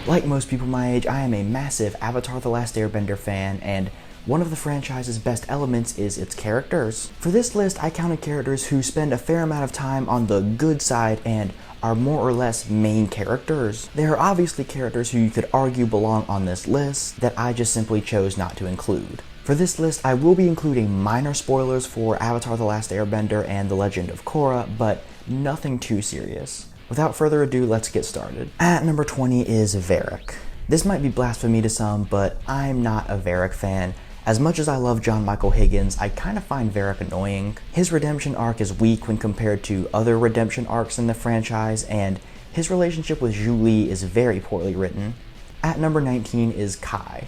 Like most people my age, I am a massive Avatar: The Last Airbender fan, and one of the franchise's best elements is its characters. For this list, I counted characters who spend a fair amount of time on the good side and are more or less main characters. There are obviously characters who you could argue belong on this list that I just simply chose not to include. For this list, I will be including minor spoilers for Avatar: The Last Airbender and The Legend of Korra, but nothing too serious. Without further ado, let's get started. At number 20 is Varrick. This might be blasphemy to some, but I'm not a Varrick fan. As much as I love John Michael Higgins, I kind of find Varrick annoying. His redemption arc is weak when compared to other redemption arcs in the franchise, and his relationship with Zhu Li is very poorly written. At number 19 is Kai.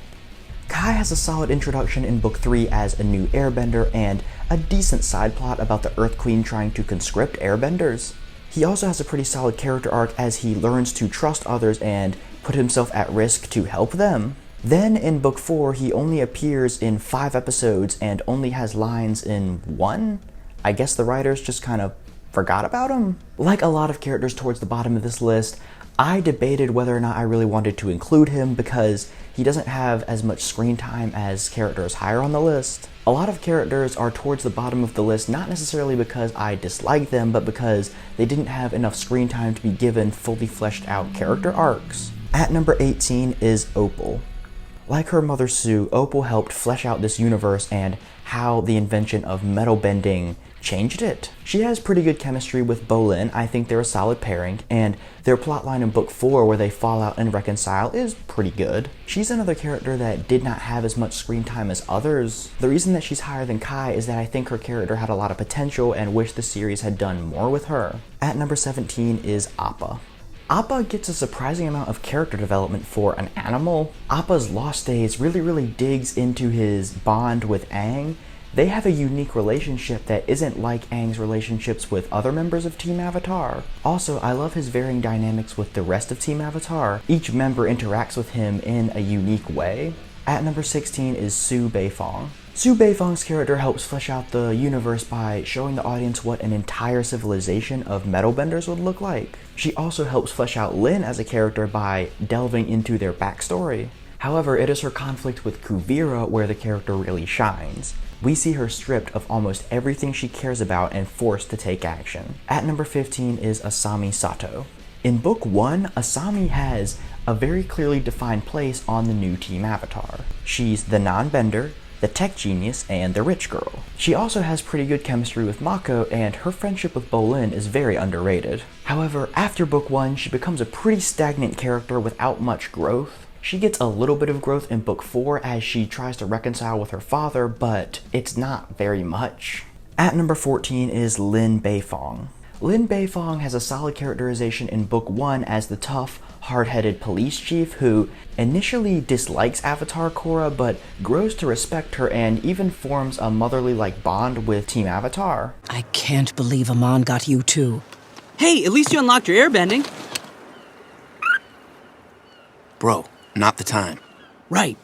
Kai has a solid introduction in Book 3 as a new airbender and a decent side plot about the Earth Queen trying to conscript airbenders. He also has a pretty solid character arc as he learns to trust others and put himself at risk to help them. Then in Book 4, he only appears in 5 episodes and only has lines in 1? I guess the writers just kind of forgot about him? Like a lot of characters towards the bottom of this list, I debated whether or not I really wanted to include him because he doesn't have as much screen time as characters higher on the list. A lot of characters are towards the bottom of the list not necessarily because I dislike them, but because they didn't have enough screen time to be given fully fleshed out character arcs. At number 18 is Opal. Like her mother Sue, Opal helped flesh out this universe and how the invention of metal bending changed it. She has pretty good chemistry with Bolin. I think they're a solid pairing, and their plotline in Book 4 where they fall out and reconcile is pretty good. She's another character that did not have as much screen time as others. The reason that she's higher than Kai is that I think her character had a lot of potential and wish the series had done more with her. At number 17 is Appa. Appa gets a surprising amount of character development for an animal. Appa's Lost Days really digs into his bond with Aang. They have a unique relationship that isn't like Aang's relationships with other members of Team Avatar. Also, I love his varying dynamics with the rest of Team Avatar. Each member interacts with him in a unique way. At number 16 is Su Beifong. Su Beifong's character helps flesh out the universe by showing the audience what an entire civilization of metalbenders would look like. She also helps flesh out Lin as a character by delving into their backstory. However, it is her conflict with Kuvira where the character really shines. We see her stripped of almost everything she cares about and forced to take action. At number 15 is Asami Sato. In Book 1, Asami has a very clearly defined place on the new Team Avatar. She's the non-bender, the tech genius, and the rich girl. She also has pretty good chemistry with Mako, and her friendship with Bolin is very underrated. However, after Book 1, she becomes a pretty stagnant character without much growth. She gets a little bit of growth in Book 4 as she tries to reconcile with her father, but it's not very much. At number 14 is Lin Beifong. Lin Beifong has a solid characterization in Book 1 as the tough, hard-headed police chief who initially dislikes Avatar Korra but grows to respect her and even forms a motherly-like bond with Team Avatar. I can't believe Amon got you too. Hey, at least you unlocked your airbending. Bro, not the time. Right.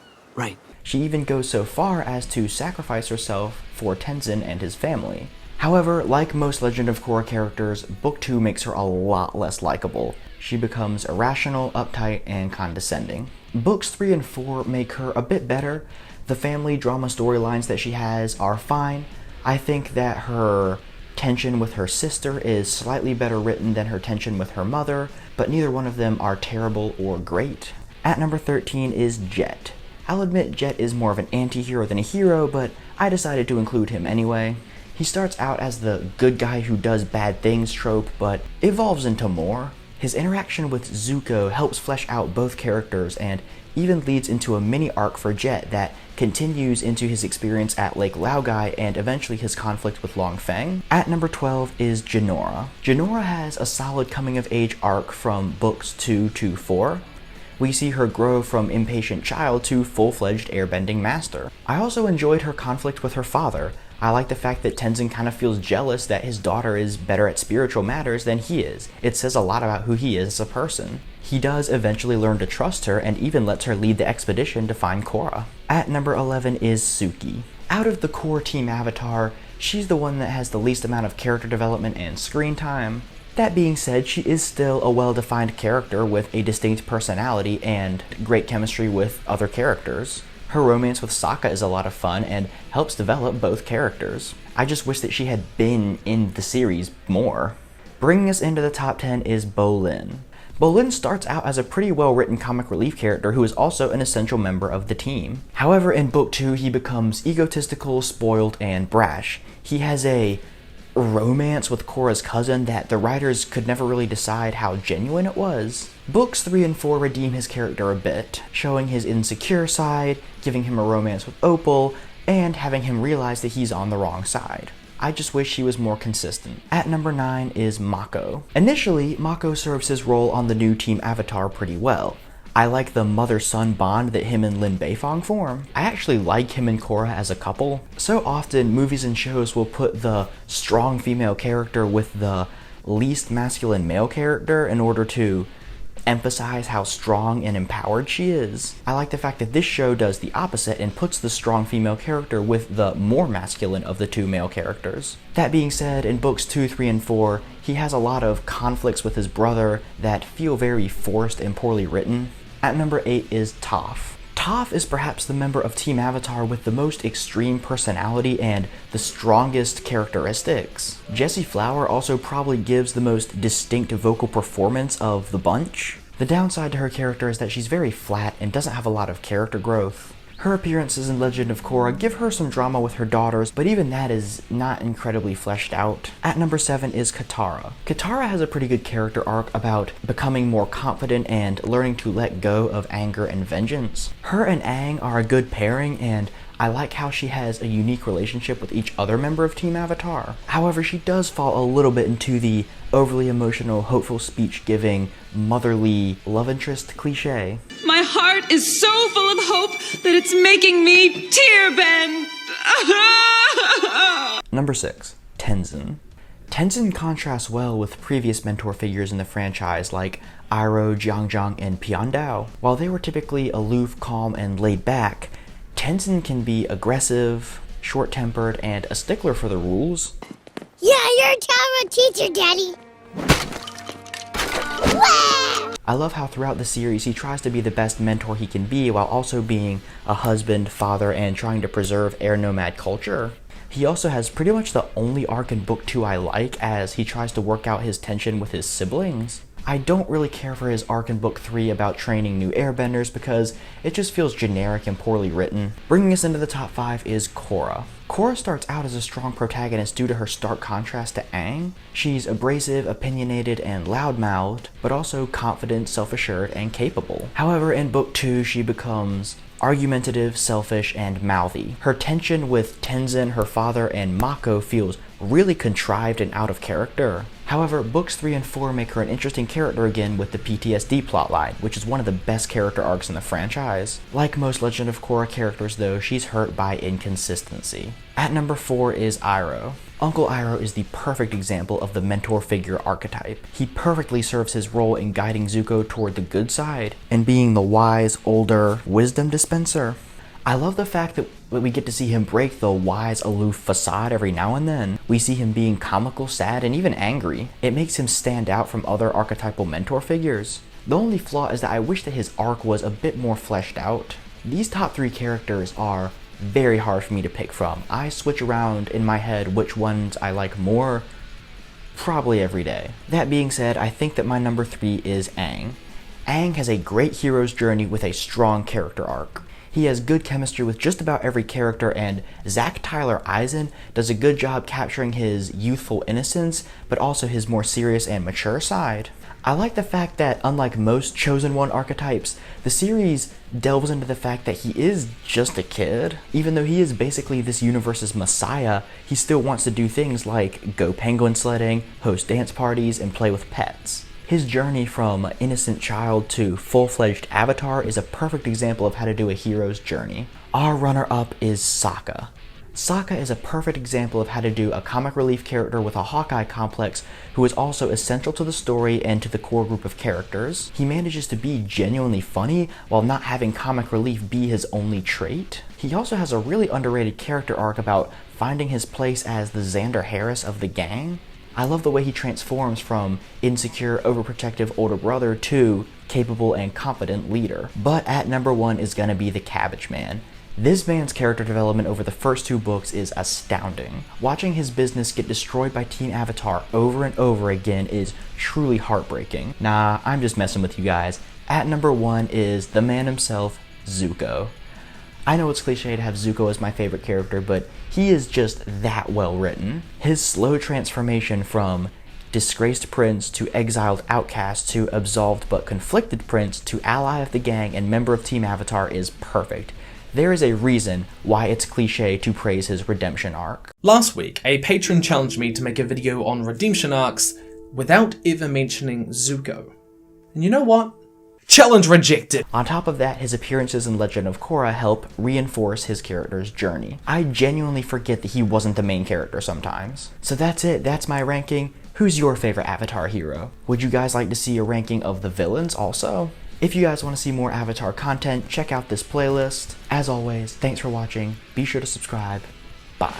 She even goes so far as to sacrifice herself for Tenzin and his family. However, like most Legend of Korra characters, Book 2 makes her a lot less likable. She becomes irrational, uptight, and condescending. Books 3 and 4 make her a bit better. The family drama storylines that she has are fine. I think that her tension with her sister is slightly better written than her tension with her mother, but neither one of them are terrible or great. At number 13 is Jet. I'll admit Jet is more of an anti-hero than a hero, but I decided to include him anyway. He starts out as the good guy who does bad things trope, but evolves into more. His interaction with Zuko helps flesh out both characters and even leads into a mini arc for Jet that continues into his experience at Lake Laogai and eventually his conflict with Long Feng. At number 12 is Jinora. Jinora has a solid coming-of-age arc from books 2 to 4. We see her grow from impatient child to full-fledged airbending master. I also enjoyed her conflict with her father. I like the fact that Tenzin kind of feels jealous that his daughter is better at spiritual matters than he is. It says a lot about who he is as a person. He does eventually learn to trust her and even lets her lead the expedition to find Korra. At number 11 is Suki. Out of the core Team Avatar, she's the one that has the least amount of character development and screen time. That being said, she is still a well-defined character with a distinct personality and great chemistry with other characters. Her romance with Sokka is a lot of fun and helps develop both characters. I just wish that she had been in the series more. Bringing us into the top 10 is Bolin. Bolin starts out as a pretty well-written comic relief character who is also an essential member of the team. However, in Book 2, he becomes egotistical, spoiled, and brash. He has a romance with Korra's cousin that the writers could never really decide how genuine it was. Books 3 and 4 redeem his character a bit, showing his insecure side, giving him a romance with Opal, and having him realize that he's on the wrong side. I just wish he was more consistent. At number 9 is Mako. Initially, Mako serves his role on the new Team Avatar pretty well. I like the mother-son bond that him and Lin Beifong form. I actually like him and Korra as a couple. So often, movies and shows will put the strong female character with the least masculine male character in order to emphasize how strong and empowered she is. I like the fact that this show does the opposite and puts the strong female character with the more masculine of the two male characters. That being said, in books 2, 3, and 4, he has a lot of conflicts with his brother that feel very forced and poorly written. At number 8 is Toph. Toph is perhaps the member of Team Avatar with the most extreme personality and the strongest characteristics. Jessie Flower also probably gives the most distinct vocal performance of the bunch. The downside to her character is that she's very flat and doesn't have a lot of character growth. Her appearances in Legend of Korra give her some drama with her daughters, but even that is not incredibly fleshed out. At number 7 is Katara. Katara has a pretty good character arc about becoming more confident and learning to let go of anger and vengeance. Her and Aang are a good pairing, and I like how she has a unique relationship with each other member of Team Avatar. However, she does fall a little bit into the overly emotional, hopeful speech-giving, motherly love interest cliche. My heart is so full of hope that it's making me tear-bend. Number 6, Tenzin. Tenzin contrasts well with previous mentor figures in the franchise like Iroh, Jiang, and Piandao. While they were typically aloof, calm, and laid back, Tenzin can be aggressive, short-tempered, and a stickler for the rules. Yeah, you're a terrible teacher, Daddy. I love how throughout the series he tries to be the best mentor he can be while also being a husband, father, and trying to preserve air nomad culture. He also has pretty much the only arc in Book 2 I like, as he tries to work out his tension with his siblings. I don't really care for his arc in Book 3 about training new airbenders because it just feels generic and poorly written. Bringing us into the top 5 is Korra. Korra starts out as a strong protagonist due to her stark contrast to Aang. She's abrasive, opinionated, and loudmouthed, but also confident, self-assured, and capable. However, in Book 2, she becomes argumentative, selfish, and mouthy. Her tension with Tenzin, her father, and Mako feels really contrived and out of character. However, books 3 and 4 make her an interesting character again with the PTSD plotline, which is one of the best character arcs in the franchise. Like most Legend of Korra characters though, she's hurt by inconsistency. At number 4 is Iroh. Uncle Iroh is the perfect example of the mentor figure archetype. He perfectly serves his role in guiding Zuko toward the good side and being the wise, older wisdom dispenser. I love the fact that we get to see him break the wise, aloof facade every now and then. We see him being comical, sad, and even angry. It makes him stand out from other archetypal mentor figures. The only flaw is that I wish that his arc was a bit more fleshed out. These top 3 characters are very hard for me to pick from. I switch around in my head which ones I like more probably every day. That being said, I think that my number 3 is Aang. Aang has a great hero's journey with a strong character arc. He has good chemistry with just about every character, and Zach Tyler Eisen does a good job capturing his youthful innocence, but also his more serious and mature side. I like the fact that, unlike most Chosen One archetypes, the series delves into the fact that he is just a kid. Even though he is basically this universe's messiah, he still wants to do things like go penguin sledding, host dance parties, and play with pets. His journey from innocent child to full-fledged avatar is a perfect example of how to do a hero's journey. Our runner-up is Sokka. Sokka is a perfect example of how to do a comic relief character with a Hawkeye complex who is also essential to the story and to the core group of characters. He manages to be genuinely funny while not having comic relief be his only trait. He also has a really underrated character arc about finding his place as the Xander Harris of the gang. I love the way he transforms from insecure, overprotective older brother to capable and confident leader. But at number 1 is gonna be the Cabbage Man. This man's character development over the first 2 books is astounding. Watching his business get destroyed by Team Avatar over and over again is truly heartbreaking. Nah, I'm just messing with you guys. At number 1 is the man himself, Zuko. I know it's cliche to have Zuko as my favorite character, but he is just that well written. His slow transformation from disgraced prince to exiled outcast to absolved but conflicted prince to ally of the gang and member of Team Avatar is perfect. There is a reason why it's cliche to praise his redemption arc. Last week, a patron challenged me to make a video on redemption arcs without ever mentioning Zuko. And you know what? Challenge rejected! On top of that, his appearances in Legend of Korra help reinforce his character's journey. I genuinely forget that he wasn't the main character sometimes. So that's it, that's my ranking. Who's your favorite Avatar hero? Would you guys like to see a ranking of the villains also? If you guys want to see more Avatar content, check out this playlist. As always, thanks for watching. Be sure to subscribe. Bye.